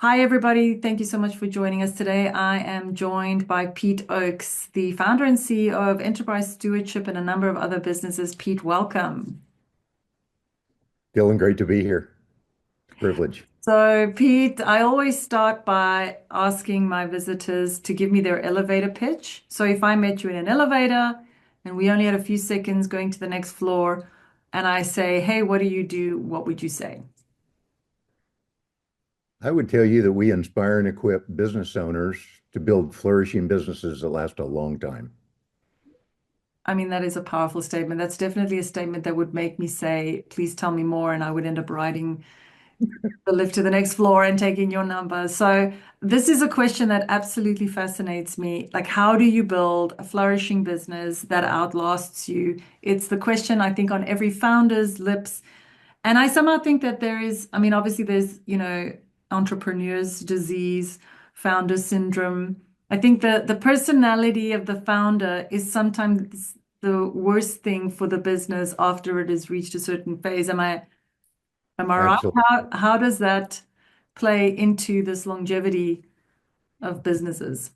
Hi, everybody. Thank you so much for joining us today. I am joined by Pete Ochs, the founder and CEO of Enterprise Stewardship and a number of other businesses. Pete, welcome. Dylan, great to be here. It's a privilege. So, Pete, I always start by asking my visitors to give me their elevator pitch. So, if I met you in an elevator and we only had a few seconds going to the next floor, and I say, hey, what do you do? What would you say? I would tell you that we inspire and equip business owners to build flourishing businesses that last a long time. I mean, that is a powerful statement. That's definitely a statement that would make me say, please tell me more. And I would end up writing the lift to the next floor and taking your number. So this is a question that absolutely fascinates me. Like, how do you build a flourishing business that outlasts you? It's the question I think on every founder's lips. And I somehow think that there is, I mean, obviously there's, entrepreneur's disease, founder syndrome. I think the personality of the founder is sometimes the worst thing for the business after it has reached a certain phase. Am I right? Absolutely. How does that play into this longevity of businesses?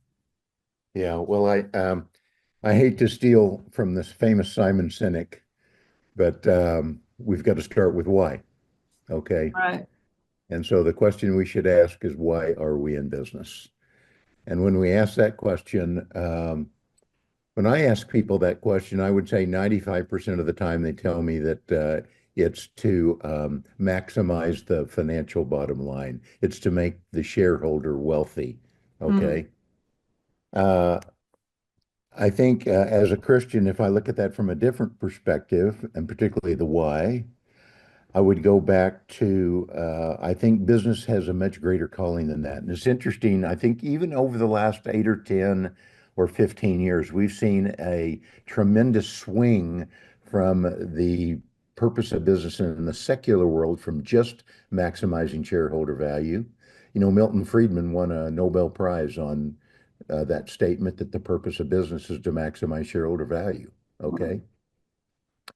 Yeah. Well, I hate to steal from this famous Simon Sinek, but we've got to start with why. Okay. Right. And so the question we should ask is why are we in business? And when we ask that question, when I ask people that question, I would say 95% of the time they tell me that it's to maximize the financial bottom line. It's to make the shareholder wealthy. Mm, Okay. Uh, I think as a Christian, if I look at that from a different perspective, and particularly the why, I would go back to I think business has a much greater calling than that. And it's interesting, I think even over the last 8 or 10 or 15 years, we've seen a tremendous swing from the purpose of business in the secular world from just maximizing shareholder value. You know, Milton Friedman won a Nobel Prize on that statement that the purpose of business is to maximize shareholder value. mm, Okay.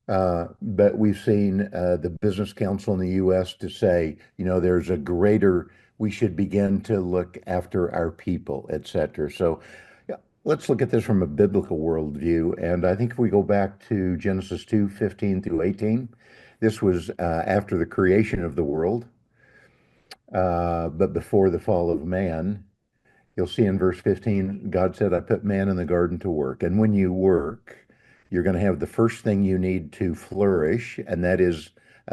But we've seen the Business Council in the US to say, you know, there's a greater, we should begin to look after our people, et cetera. So yeah, let's look at this from a biblical worldview. And I think if we go back to Genesis 2:15 through 18, this was after the creation of the world, but before the fall of man. You'll see in verse 15, God said, I put man in the garden to work. And when you work, you're going to have the first thing you need to flourish, and that is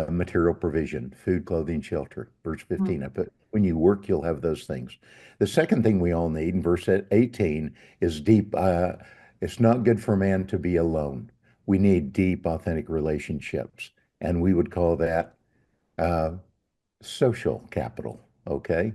material provision, food, clothing, shelter. Verse 15, I mm. put, when you work, you'll have those things. The second thing we all need in verse 18 is deep. It's not good for man to be alone. We need deep, authentic relationships. And we would call that uh, social capital. Okay.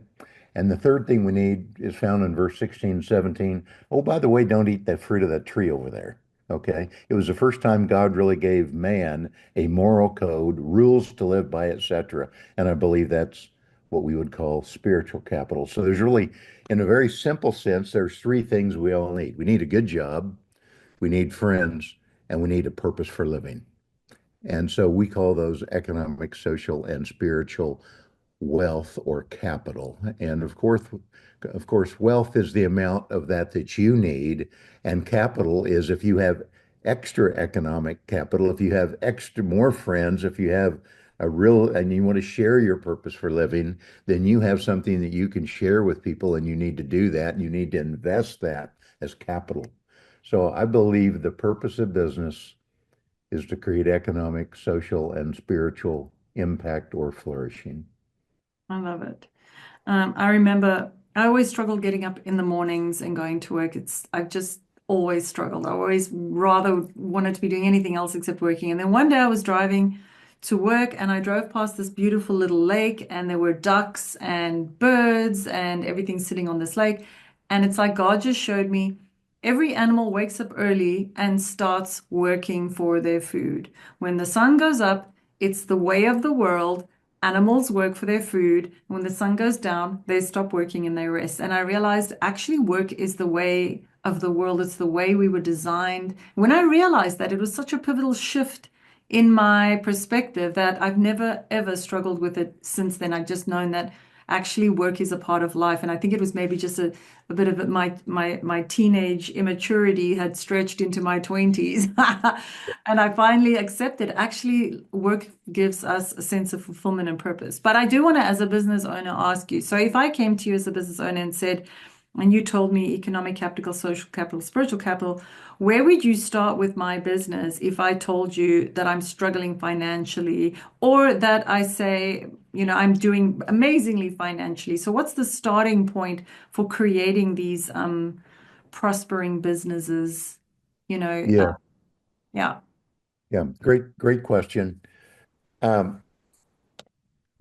And the third thing we need is found in verse 16 and 17. Oh, by the way, don't eat that fruit of that tree over there. Okay. It was the first time God really gave man a moral code, rules to live by, etc. And I believe that's what we would call spiritual capital. So there's really, in a very simple sense, there's three things we all need. We need a good job, we need friends, and we need a purpose for living. And so we call those economic, social, and spiritual wealth or capital. And of course, wealth is the amount of that that you need, and capital is if you have extra economic capital, if you have extra more friends, if you have a real and you want to share your purpose for living, then you have something that you can share with people, and you need to do that. And you need to invest that as capital. So I believe the purpose of business is to create economic, social, and spiritual impact or flourishing. I love it. I remember I always struggled getting up in the mornings and going to work. I've just always struggled. I always rather wanted to be doing anything else except working. And then one day I was driving to work and I drove past this beautiful little lake and there were ducks and birds and everything sitting on this lake. And it's like God just showed me every animal wakes up early and starts working for their food. When the sun goes up, it's the way of the world. Animals work for their food. When the sun goes down, they stop working and they rest. And I realized actually work is the way of the world. It's the way we were designed. When I realized that, it was such a pivotal shift in my perspective that I've never ever struggled with it since then. I've just known that actually work is a part of life. And I think it was maybe just a bit of my teenage immaturity had stretched into my 20s. And I finally accepted actually work gives us a sense of fulfillment and purpose. But I do want to, as a business owner, ask you, so if I came to you as a business owner and said, and you told me economic capital, social capital, spiritual capital, where would you start with my business if I told you that I'm struggling financially or that I say, I'm doing amazingly financially? So what's the starting point for creating these prospering businesses? You know, Yeah, yeah. yeah, great question. Um,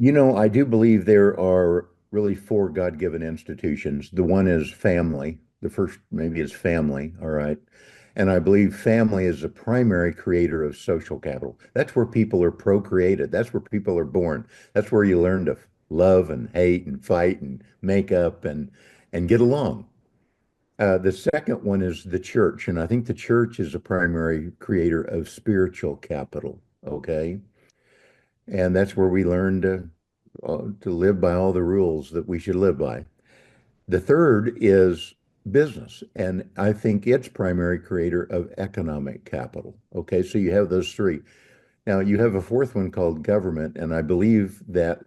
I do believe there are really four God-given institutions. The one is family. The first maybe is family, all right. And I believe family is the primary creator of social capital. That's where people are procreated. That's where people are born. That's where you learn to love and hate and fight and make up and get along. The second one is the church, and I think the church is the primary creator of spiritual capital. Okay. And that's where we learn to live by all the rules that we should live by. The third is business, and I think it's primary creator of economic capital. Okay, so you have those three. Now you have a fourth one called government, and I believe that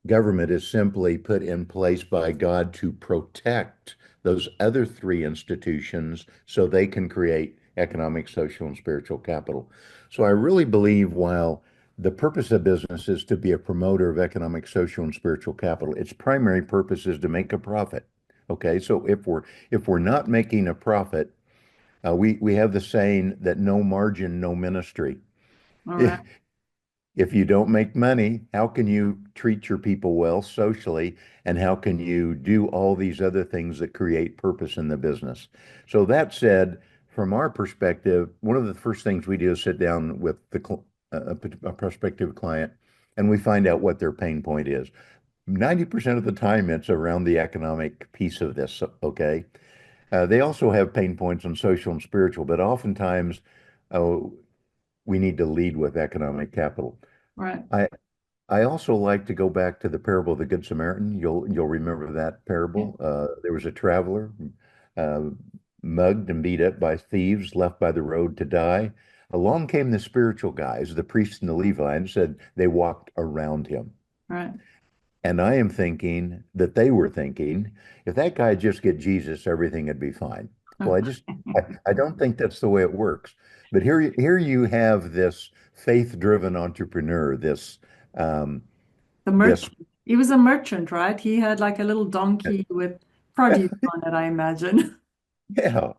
government is simply put in place by God to protect those other three institutions so they can create economic, social, and spiritual capital. So I really believe while the purpose of business is to be a promoter of economic, social, and spiritual capital, its primary purpose is to make a profit. Okay, so if we're not making a profit, we have the saying that no margin, no ministry. All right. If you don't make money, how can you treat your people well socially? And how can you do all these other things that create purpose in the business? So that said, from our perspective, one of the first things we do is sit down with a prospective client and we find out what their pain point is. 90% of the time, it's around the economic piece of this, okay? They also have pain points on social and spiritual, but oftentimes uh, we need to lead with economic capital. Right. I I also like to go back to the parable of the Good Samaritan. You'll remember that Yeah. parable. There was a traveler uh, mugged and beat up by thieves, left by the road to die. Along came the spiritual guys, the priest and the Levite, and said they walked around him. Right. And I am thinking that they were thinking, if that guy just get Jesus, everything would be fine. Well, I don't think that's the way it works. But here you have this faith-driven entrepreneur, um, The this merchant. He was a merchant, right? He had like a little donkey with produce on it, I imagine. yeah.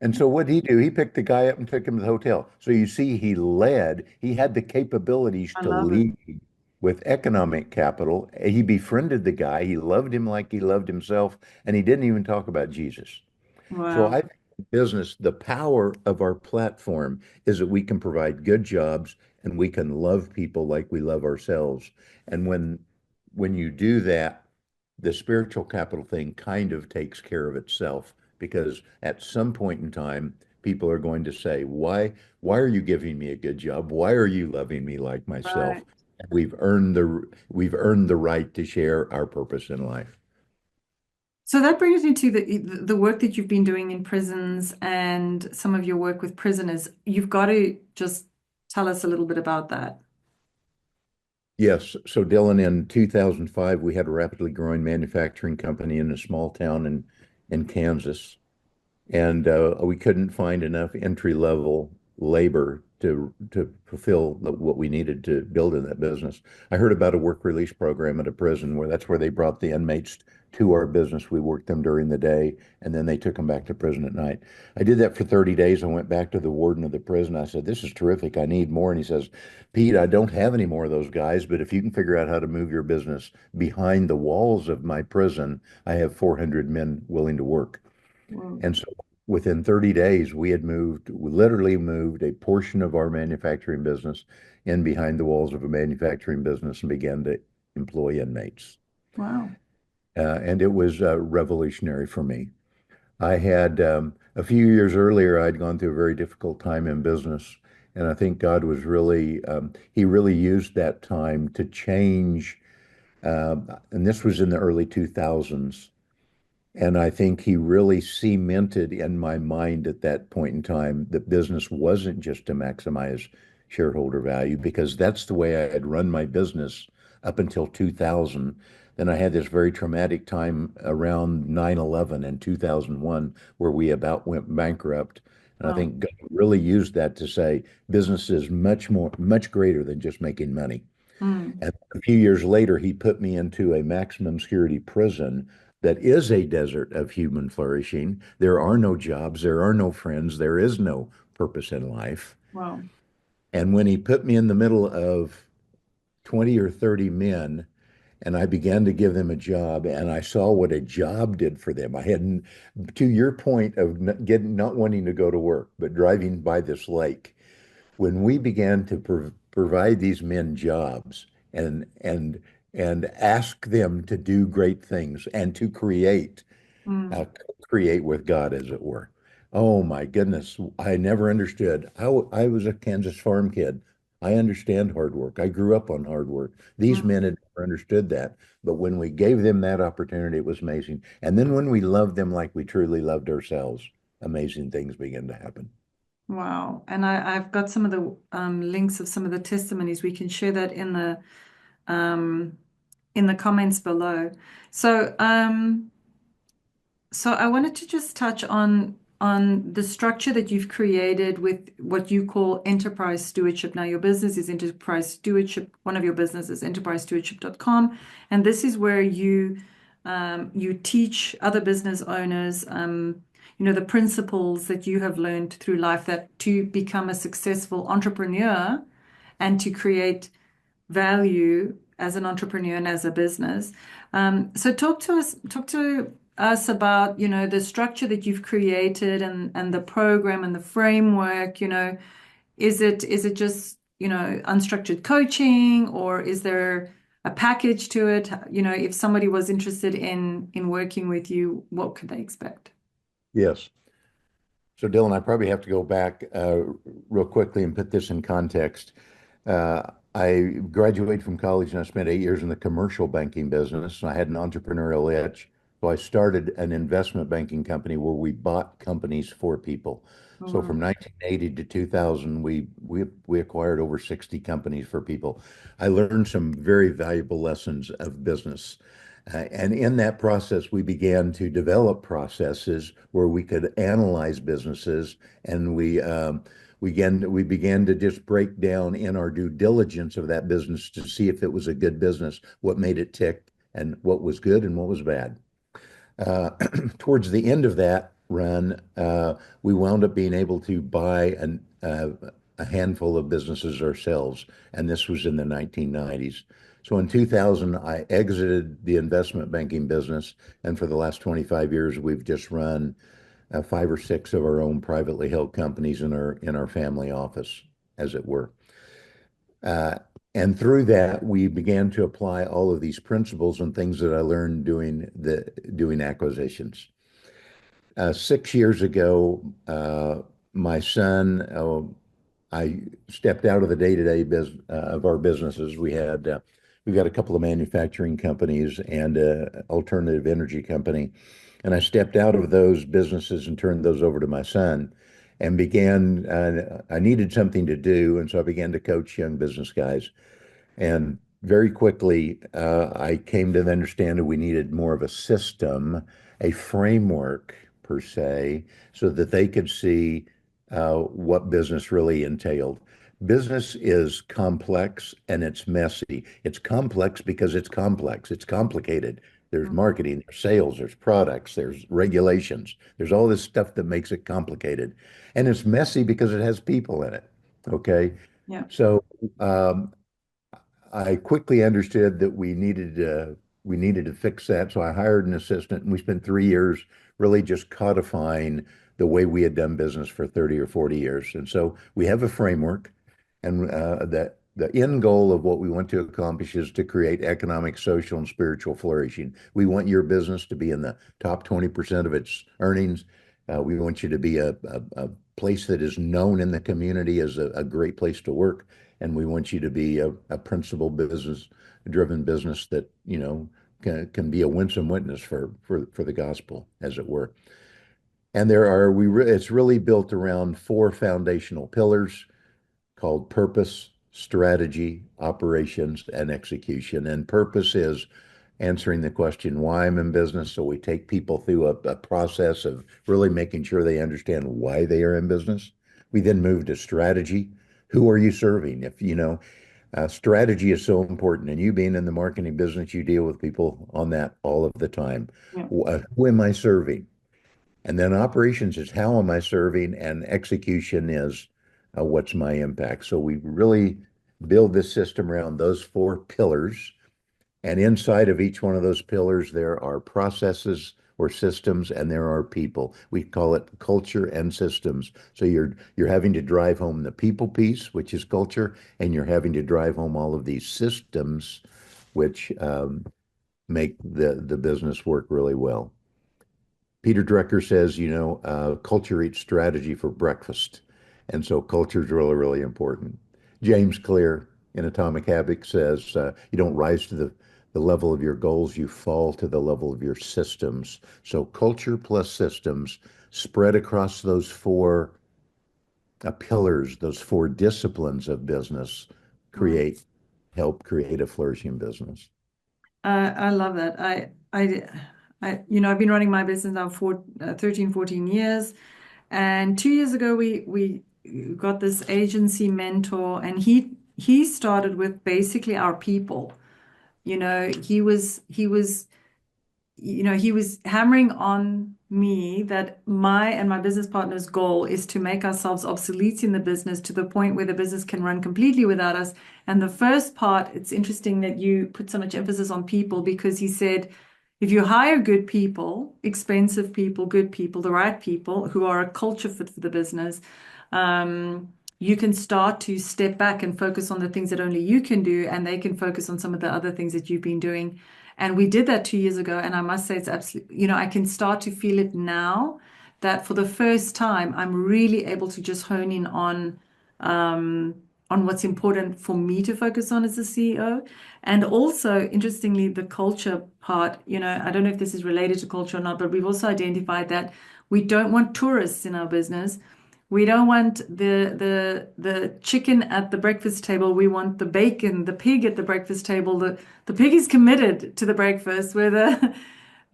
And so what did he do? He picked the guy up and took him to the hotel. So you see, he had the capabilities I to love it. lead with economic capital. He befriended the guy. He loved him like he loved himself, and he didn't even talk about Jesus. So Wow. I think in business, the power of our platform is that we can provide good jobs and we can love people like we love ourselves. And when you do that, the spiritual capital thing kind of takes care of itself because at some point in time, people are going to say, why are you giving me a good job? Why are you loving me like myself? Right. We've earned the right to share our purpose in life. So that brings me to the work that you've been doing in prisons and some of your work with prisoners. You've got to just tell us a little bit about that. Yes. So, Dylan, in 2005, we had a rapidly growing manufacturing company in a small town in Kansas, and we couldn't find enough entry-level labor to fulfill what we needed to build in that business. I heard about a work release program at a prison where that's where they brought the inmates to our business. We worked them during the day, and then they took them back to prison at night. I did that for 30 days. I went back to the warden of the prison. I said, "This is terrific. I need more." And he says, "Pete, I don't have any more of those guys, but if you can figure out how to move your business behind the walls of my prison, I have 400 men willing to work." Whoa. And so within 30 days, we literally moved a portion of our manufacturing business in behind the walls of a manufacturing business and began to employ inmates. Wow. And it was revolutionary for me. I had a few years earlier, I'd gone through a very difficult time in business. And I think God was he really used that time to change And this was in the early 2000s. And I think he really cemented in my mind at that point in time that business wasn't just to maximize shareholder value, because that's the way I had run my business up until 2000. Then I had this very traumatic time around 9/11 in 2001 where we about went bankrupt. And I Wow. think God really used that to say business is much more, much greater than just making money. Mm, And a few years later, he put me into a maximum security prison that is a desert of human flourishing. There are no jobs, there are no friends, there is no purpose in life. wow. And when he put me in the middle of 20 or 30 men, and I began to give them a job, and I saw what a job did for them. I hadn't, to your point of not wanting to go to work, but driving by this lake, when we began to provide these men jobs and and and ask them to do great things and to Mm, uh, create with God, as it were. Oh my goodness, I never understood. I was a Kansas farm kid. I understand hard work. I grew up on hard work. These mm. men had never understood that. But when we gave them that opportunity, it was amazing. And then when we loved them like we truly loved ourselves, amazing things began to happen. Wow. And I've got some of the links of some of the testimonies. We can share that um, in the comments below. So so I wanted to just touch on the structure that you've created with what you call enterprise stewardship. Now, your business is enterprise stewardship. One of your businesses, enterprisestewardship.com, and this is where you teach other business owners, the principles that you have learned through life that to become a successful entrepreneur and to create value as an entrepreneur and as a business. So talk to us about, the structure that you've created and the program and the framework, is it just, unstructured coaching, or is there a package to it? If somebody was interested in working with you, what could they expect? Yes. So, Dylan, I probably have to go back real quickly and put this in context. I graduated from college and I spent 8 years in the commercial banking business. I had an entrepreneurial itch. So I started an investment banking company where we bought companies for people. Oh, So wow. from 1980 to 2000, we acquired over 60 companies for people. I learned some very valuable lessons of business. And in that process, we began to develop processes where we could analyze businesses, and we began to just break down in our due diligence of that business to see if it was a good business, what made it tick, and what was good and what was bad. Uh, Towards the end of that run, we wound up being able to buy a handful of businesses ourselves, and this was in the 1990s. So in 2000, I exited the investment banking business, and for the last 25 years, we've just run five or six of our own privately held companies in our family office, as it were. Uh, and through that, we began to apply all of these principles and things that I learned doing acquisitions. 6 years ago, my son, I stepped out of the day-to-day business of our businesses. We've got a couple of manufacturing companies and an alternative energy company, and I stepped out of those businesses and turned those over to my son, and began. I needed something to do, and so I began to coach young business guys. And very quickly, I came to understand that we needed more of a system, a framework per se, so that they could see what business really entailed. Business is complex and it's messy. It's complex because it's complex, it's complicated. There's Mhm. marketing, there's sales, there's products, there's regulations, there's all this stuff that makes it complicated. And it's messy because it has people in it. Okay. Yeah. So, um, I quickly understood that we needed to fix that. So I hired an assistant, and we spent 3 years really just codifying the way we had done business for 30 or 40 years. And so we have a framework, and that the end goal of what we want to accomplish is to create economic, social, and spiritual flourishing. We want your business to be in the top 20% of its earnings. We want you to be a place that is known in the community as a great place to work. And we want you to be a principal business driven business that, can be a winsome witness for the gospel, as it were. And it's really built around four foundational pillars called purpose, strategy, operations, and execution. And purpose is answering the question why I'm in business. So we take people through a process of really making sure they understand why they are in business. We then move to strategy. Who are you serving? If you know, strategy is so important. And you being in the marketing business, you deal with people on that all of the time. Yeah. Who am I serving? And then operations is how am I serving, and execution is what's my impact. So we really build this system around those four pillars. And inside of each one of those pillars, there are processes or systems, and there are people. We call it culture and systems. So you're having to drive home the people piece, which is culture, and you're having to drive home all of these systems, which make the business work really well. Peter Drucker says, culture eats strategy for breakfast. And so culture is really, really important. James Clear in Atomic Habits says, you don't rise to the level of your goals, you fall to the level of your systems. So culture plus systems spread across those four pillars, those four disciplines of business, Mm. help create a flourishing business. I love that. I've been running my business now for 13, 14 years. And 2 years ago, we got this agency mentor, and he started with basically our people. He was hammering on me that my and my business partner's goal is to make ourselves obsolete in the business to the point where the business can run completely without us. And the first part, it's interesting that you put so much emphasis on people, because he said, if you hire good people, expensive people, good people, the right people who are a culture fit for the business, you can start to step back and focus on the things that only you can do, and they can focus on some of the other things that you've been doing. And we did that 2 years ago. And I must say, it's absolutely, I can start to feel it now that for the first time, I'm really able to just hone in on what's important for me to focus on as a CEO. And also, interestingly, the culture part, I don't know if this is related to culture or not, but we've also identified that we don't want tourists in our business. We don't want the chicken at the breakfast table. We want the bacon, the pig at the breakfast table. The pig is committed to the breakfast, where the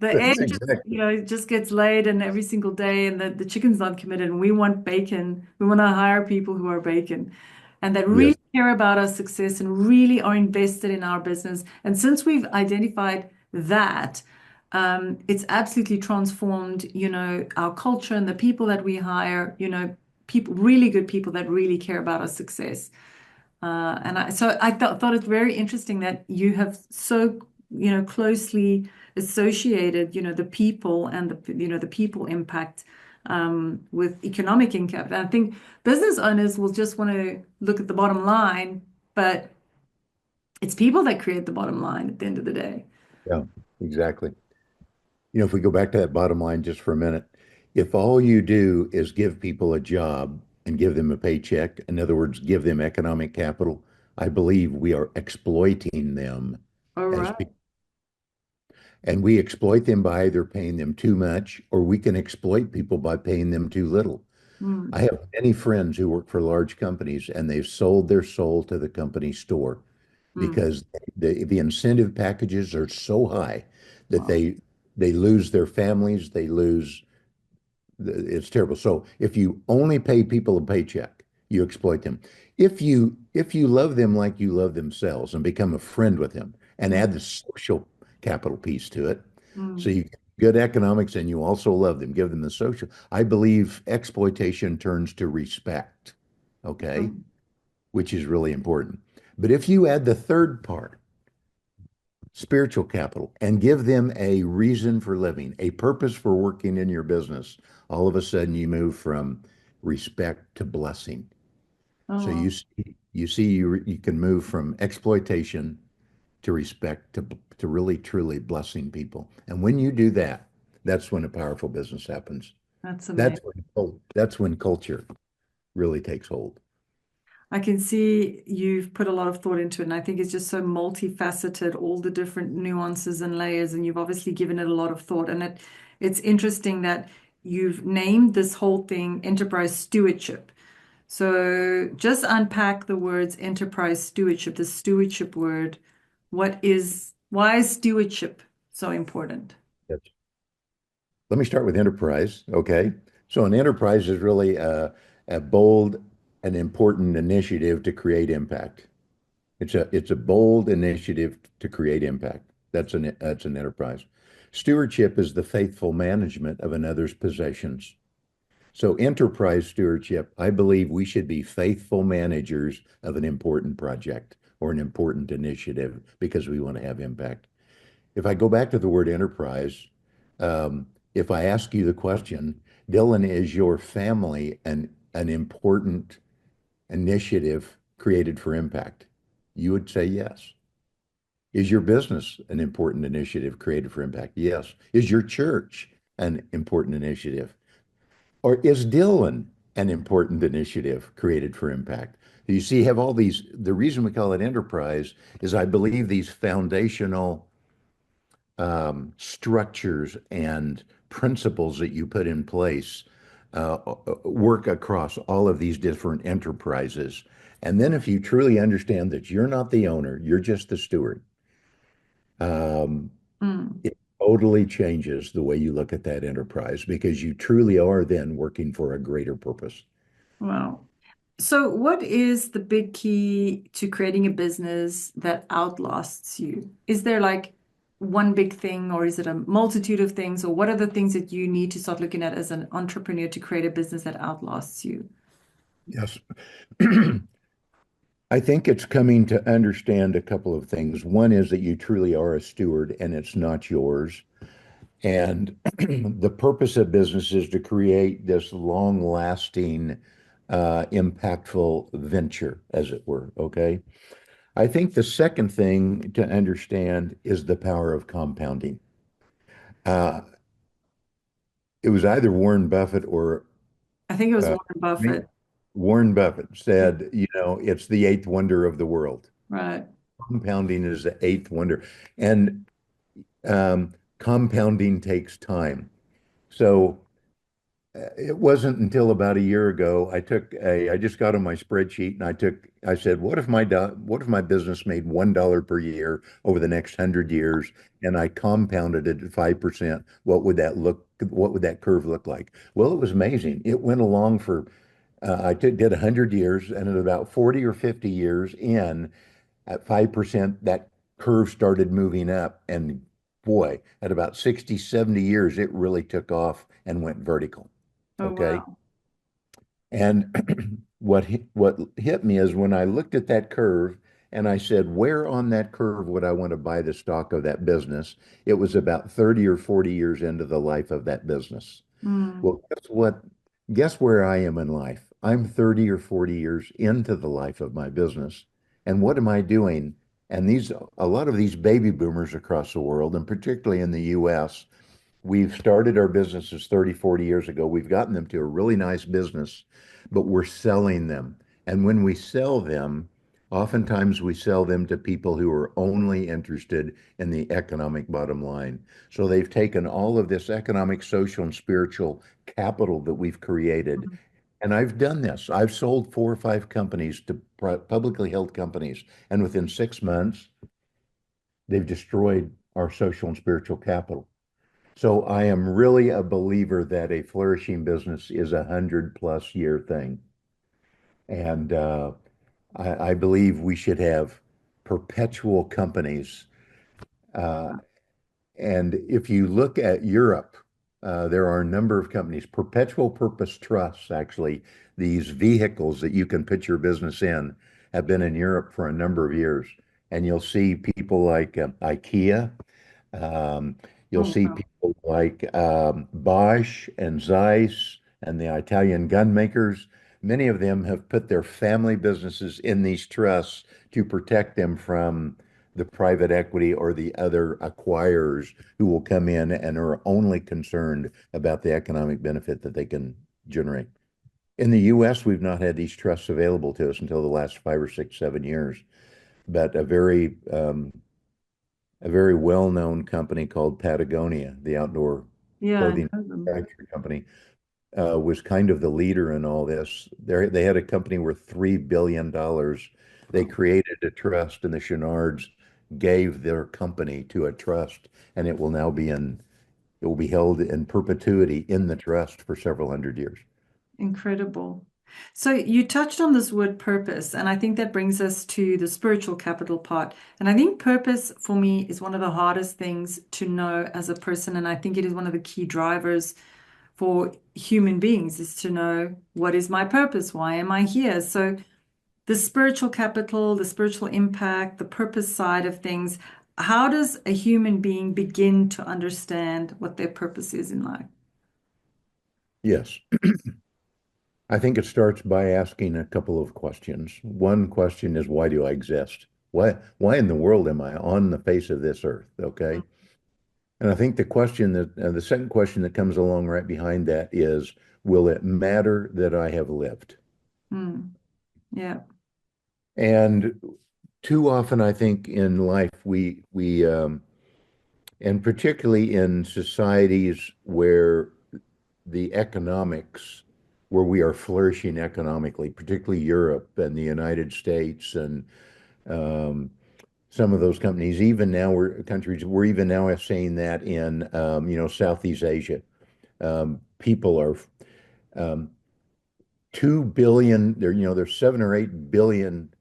egg just, Exactly. just gets laid and every single day, and the chicken's not committed. And we want bacon. We want to hire people who are bacon and that Yes. really care about our success and really are invested in our business. And since we've identified that, it's absolutely transformed, our culture and the people that we hire, people, really good people that really care about our success. So I thought it's very interesting that you have so, closely associated, the people and the people impact with economic impact. And I think business owners will just want to look at the bottom line, but it's people that create the bottom line at the end of the day. Yeah, exactly. If we go back to that bottom line just for a minute, if all you do is give people a job and give them a paycheck, in other words, give them economic capital, I believe we are exploiting them All as right. people. And we exploit them by either paying them too much, or we can exploit people by paying them too little. I Mm, have many friends who work for large companies, and they've sold their soul to the company store mm, because the incentive packages are so high that wow. they lose their families, they lose. It's terrible. So if you only pay people a paycheck, you exploit them. If you love them like you love themselves and become a friend with them and Mm, add the social capital piece to it, so mm, you get good economics and you also love them, give them the social. I believe exploitation turns to respect, okay, mm, which is really important. But if you add the third part, spiritual capital, and give them a reason for living, a purpose for working in your business, all of a sudden you move from respect to blessing. oh, So wow. you can move from exploitation to respect to really truly blessing people. And when you do that, that's when a powerful business happens. That's That's amazing. when that's when culture really takes hold. I can see you've put a lot of thought into it, and I think it's just so multifaceted, all the different nuances and layers, and you've obviously given it a lot of thought. And it's interesting that you've named this whole thing enterprise stewardship. So just unpack the words enterprise stewardship, the stewardship word. Why is stewardship so important? Yes. Let me start with enterprise. Okay. So an enterprise is really a bold and important initiative to create impact. It's a bold initiative to create impact. That's an enterprise. Stewardship is the faithful management of another's possessions. So enterprise stewardship, I believe we should be faithful managers of an important project or an important initiative because we want to have impact. If I go back to the word enterprise, if I ask you the question, Dylan, is your family an important initiative created for impact? You would say yes. Is your business an important initiative created for impact? Yes. Is your church an important initiative? Or is Dylan an important initiative created for impact? You see, have all these, the reason we call it enterprise is I believe these foundational structures and principles that you put in place work across all of these different enterprises. And then if you truly understand that you're not the owner, you're just the steward, um, Mm, it totally changes the way you look at that enterprise because you truly are then working for a greater purpose. wow. So, what is the big key to creating a business that outlasts you? Is there like one big thing, or is it a multitude of things, or what are the things that you need to start looking at as an entrepreneur to create a business that outlasts you? Yes. I think it's coming to understand a couple of things. One is that you truly are a steward and it's not yours. And the purpose of business is to create this long-lasting, impactful venture, as it were. Okay. I think the second thing to understand is the power of compounding. Uh, it was either Warren Buffett or I think it was uh, Warren Buffett. Warren Buffett Yeah, said, it's the eighth wonder of the world. right. Compounding is the eighth wonder. And compounding takes time. So it wasn't until about a year ago I just got on my spreadsheet and I said, what if my business made $1 per year over the next 100 years and I compounded it at 5%? What would that curve look like? Well, it was amazing. It went along for, did 100 years and at about 40 or 50 years in at 5%, that curve started moving up. And boy, at about 60, 70 years, it really took off and went vertical. Oh, Okay. wow. And what hit me is when I looked at that curve and I said, where on that curve would I want to buy the stock of that business? It was about 30 or 40 years into the life of that business. Mm. Well, guess what? Guess where I am in life? I'm 30 or 40 years into the life of my business. And what am I doing? And a lot of these baby boomers across the world, and particularly in the US, we've started our businesses 30, 40 years ago. We've gotten them to a really nice business, but we're selling them. And when we sell them, oftentimes we sell them to people who are only interested in the economic bottom line. So they've taken all of this economic, social, and spiritual capital that we've created. And I've done this. I've sold 4 or 5 companies to publicly held companies. And within 6 months, they've destroyed our social and spiritual capital. So I am really a believer that a flourishing business is 100+ year thing. And I believe we should have perpetual companies. Uh, and if you look at Europe, there are a number of companies, perpetual purpose trusts, actually, these vehicles that you can put your business in have been in Europe for a number of years. And you'll see people like IKEA. Um, you'll Oh, see wow. people like Bosch and Zeiss and the Italian gun makers. Many of them have put their family businesses in these trusts to protect them from the private equity or the other acquirers who will come in and are only concerned about the economic benefit that they can generate. In the US, we've not had these trusts available to us until the last 5 or 6, 7 years. But a very well-known company called Patagonia, the outdoor Yeah, I clothing know them. manufacturing company, was kind of the leader in all this. They had a company worth $3 billion. They created a trust, and the Chenards gave their company to a trust, and it will be held in perpetuity in the trust for several hundred years. Incredible. So you touched on this word purpose, and I think that brings us to the spiritual capital part. And I think purpose for me is one of the hardest things to know as a person, and I think it is one of the key drivers for human beings is to know what is my purpose? Why am I here? So the spiritual capital, the spiritual impact, the purpose side of things, how does a human being begin to understand what their purpose is in life? Yes. I think it starts by asking a couple of questions. One question is, why do I exist? Why in the world am I on the face of this earth? Okay. And I think the second question that comes along right behind that is, will it matter that I have lived? Mm, yeah. And too often, I think in life, and particularly in societies where we are flourishing economically, particularly Europe and the United States and um, some of those companies, we're even now seeing that in, Southeast Asia. People are, um, 2 billion, there's 7 or 8 billion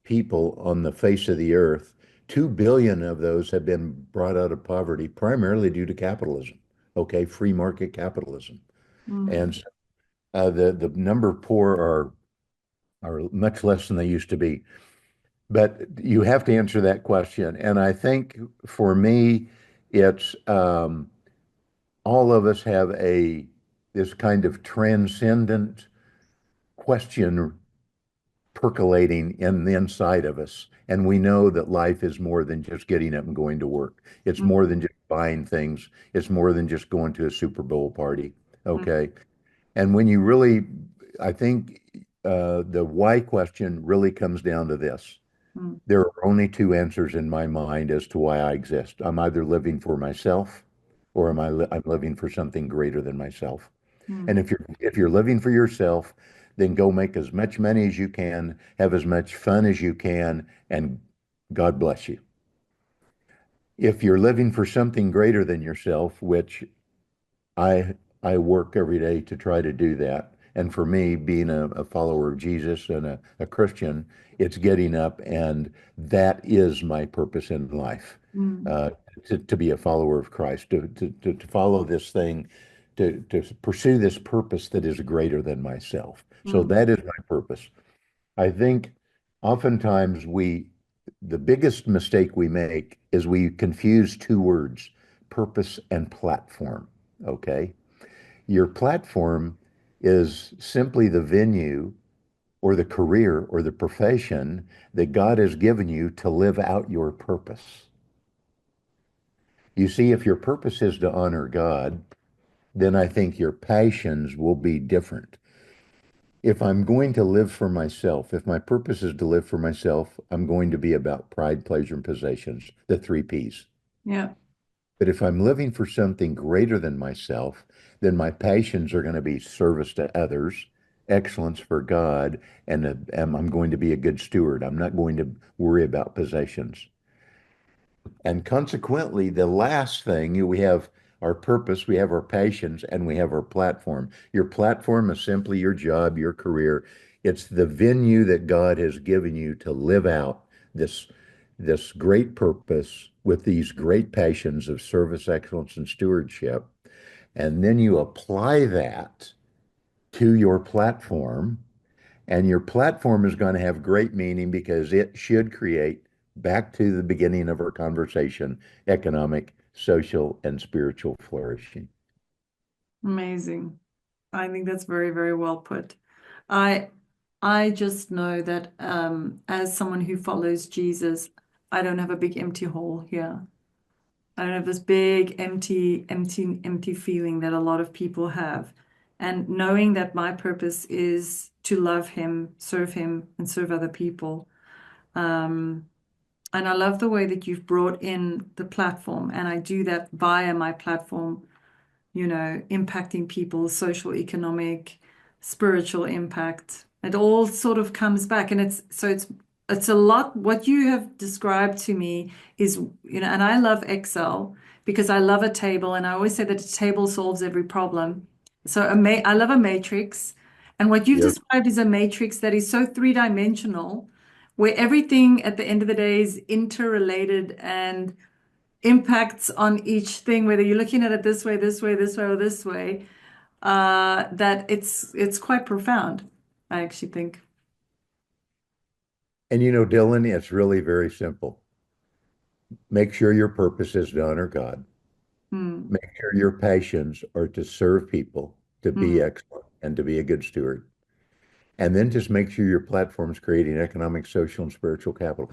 people on the face of the earth. 2 billion of those have been brought out of poverty primarily due to capitalism. Okay, free market capitalism. Mm, And the number of poor are much less than they used to be. But you have to answer that question. And I think for me, it's all of us have a this kind of transcendent question percolating in the inside of us. And we know that life is more than just getting up and going to work. It's mm, more than just buying things. It's more than just going to a Super Bowl party. mm, Okay. And when you really, I think the why question really comes down to this. mm, There are only two answers in my mind as to why I exist. I'm either living for myself or I'm living for something greater than myself. And mm, if you're living for yourself, then go make as much money as you can, have as much fun as you can, and God bless you. If you're living for something greater than yourself, which I work every day to try to do that. And for me, being a follower of Jesus and a Christian, it's getting up, and that is my purpose in life. mm, Uh, to be a follower of Christ, to follow this thing, to pursue this purpose that is greater than myself. So mm, that is my purpose. I think oftentimes the biggest mistake we make is we confuse two words, purpose and platform. Okay. Your platform is simply the venue or the career or the profession that God has given you to live out your purpose. You see, if your purpose is to honor God, then I think your passions will be different. If I'm going to live for myself, if my purpose is to live for myself, I'm going to be about pride, pleasure, and possessions, the three P's. yeah. But if I'm living for something greater than myself, then my passions are going to be service to others, excellence for God, and I'm going to be a good steward. I'm not going to worry about possessions. And consequently, the last thing we have our purpose, we have our passions, and we have our platform. Your platform is simply your job, your career. It's the venue that God has given you to live out this this great purpose with these great passions of service, excellence, and stewardship. And then you apply that to your platform, and your platform is going to have great meaning because it should create, back to the beginning of our conversation, economic, social, and spiritual flourishing. Amazing. I think that's very, very well put. I I just know that as someone who follows Jesus, I don't have a big empty hole here. I don't have this big empty feeling that a lot of people have. and knowing that my purpose is to love him, and serve other people. Um, and I love the way that you've brought in the platform, and I do that via my platform, impacting people's social, economic, spiritual impact. It all sort of comes back, and it's a lot. What you have described to me is, and I love Excel because I love a table, and I always say that a table solves every problem. So I love a matrix, and what you've Yes. described is a matrix that is so three-dimensional, where everything at the end of the day is interrelated and impacts on each thing, whether you're looking at it this way, this way, this way, or this way, that it's quite profound, I actually think. And Dylan, it's really very simple. Make sure your purpose is to honor God. Hmm. Make sure your passions are to serve people, to be Hmm. excellent, and to be a good steward. And then just make sure your platform is creating economic, social, and spiritual capital.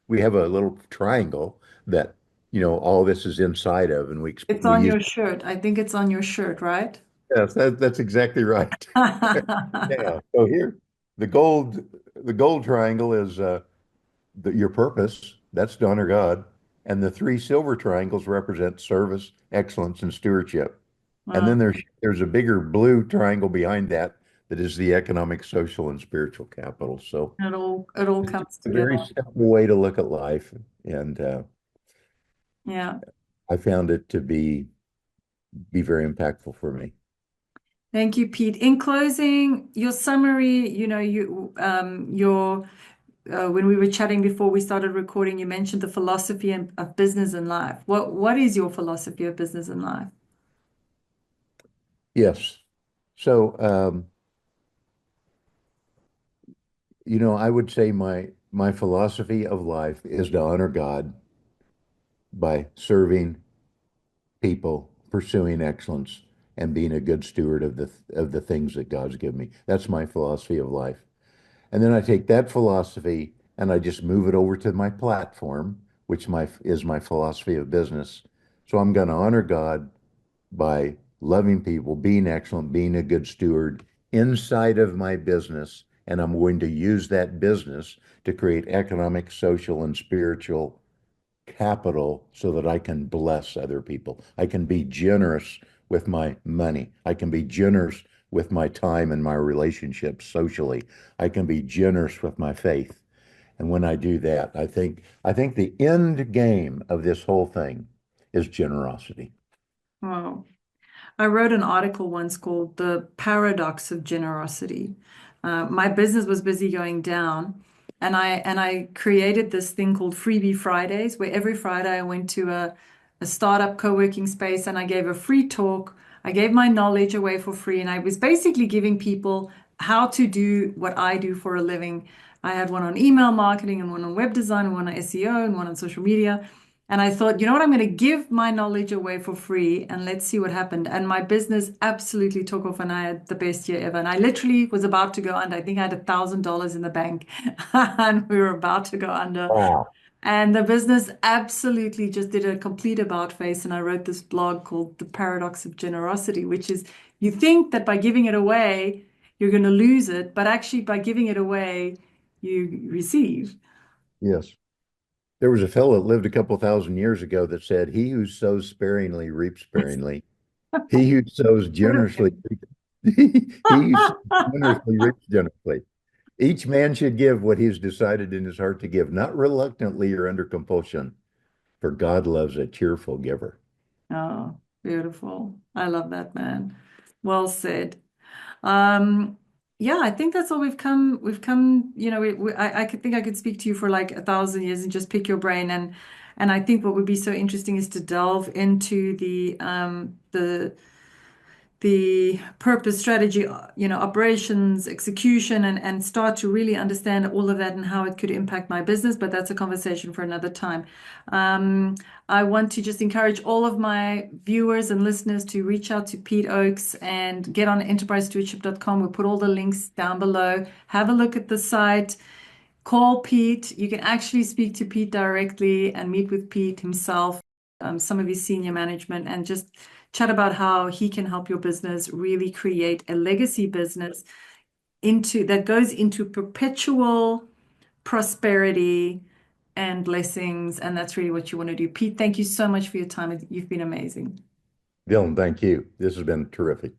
We have a little triangle that, all this is inside of, and It's we on use, your shirt. I think it's on your shirt, right? yes, that's exactly right. Yeah. So here, the gold, the gold triangle is your purpose. That's to honor God. And the three silver triangles represent service, excellence, and stewardship. And then Wow. there's a bigger blue triangle behind that that is the economic, social, and spiritual capital. So It all it's comes a together. very simple way to look at life, and Yeah. I found it to be very impactful for me. Thank you, Pete. In closing, your summary, your when we were chatting before we started recording, you mentioned the philosophy of business and life. What is your philosophy of business and life? Yes. So, I would say my philosophy of life is to honor God by serving people, pursuing excellence, and being a good steward of the things that God's given me. That's my philosophy of life. And then I take that philosophy and I just move it over to my platform, which is my philosophy of business. So I'm going to honor God by loving people, being excellent, being a good steward inside of my business. And I'm going to use that business to create economic, social, and spiritual capital so that I can bless other people. I can be generous with my money. I can be generous with my time and my relationships socially. I can be generous with my faith. And when I do that, I think the end game of this whole thing is generosity. Wow. I wrote an article once called The Paradox of Generosity. My business was busy going down, and I created this thing called Freebie Fridays, where every Friday I went to a startup co-working space and I gave a free talk. I gave my knowledge away for free, and I was basically giving people how to do what I do for a living. I had one on email marketing and one on web design and one on SEO and one on social media. And I thought, you know what, I'm going to give my knowledge away for free and let's see what happened. And my business absolutely took off and I had the best year ever. And I literally was about to go under. I think I had $1,000 in the bank and we were about to go under. Wow. And the business absolutely just did a complete about face. And I wrote this blog called The Paradox of Generosity, which is you think that by giving it away, you're going to lose it. But actually, by giving it away, you receive. Yes. There was a fellow that lived a couple thousand years ago that said, "He who sows sparingly reaps sparingly. He who sows generously, he who sows generously reaps generously." Each man should give what he's decided in his heart to give, not reluctantly or under compulsion, for God loves a cheerful giver. Oh, beautiful. I love that, man. Well said. Um, yeah, I think that's all we've come, I could think I could speak to you for like 1,000 years and just pick your brain. And I think what would be so interesting is to delve into the purpose, strategy, operations, execution, and start to really understand all of that and how it could impact my business. But that's a conversation for another time. Um, I want to just encourage all of my viewers and listeners to reach out to Pete Ochs and get on enterprisestewardship.com. We'll put all the links down below. Have a look at the site. Call Pete. You can actually speak to Pete directly and meet with Pete himself, some of his senior management, and just chat about how he can help your business really create a legacy business into that goes into perpetual prosperity and blessings. And that's really what you want to do. Pete, thank you so much for your time. You've been amazing. Dylan, thank you. This has been terrific.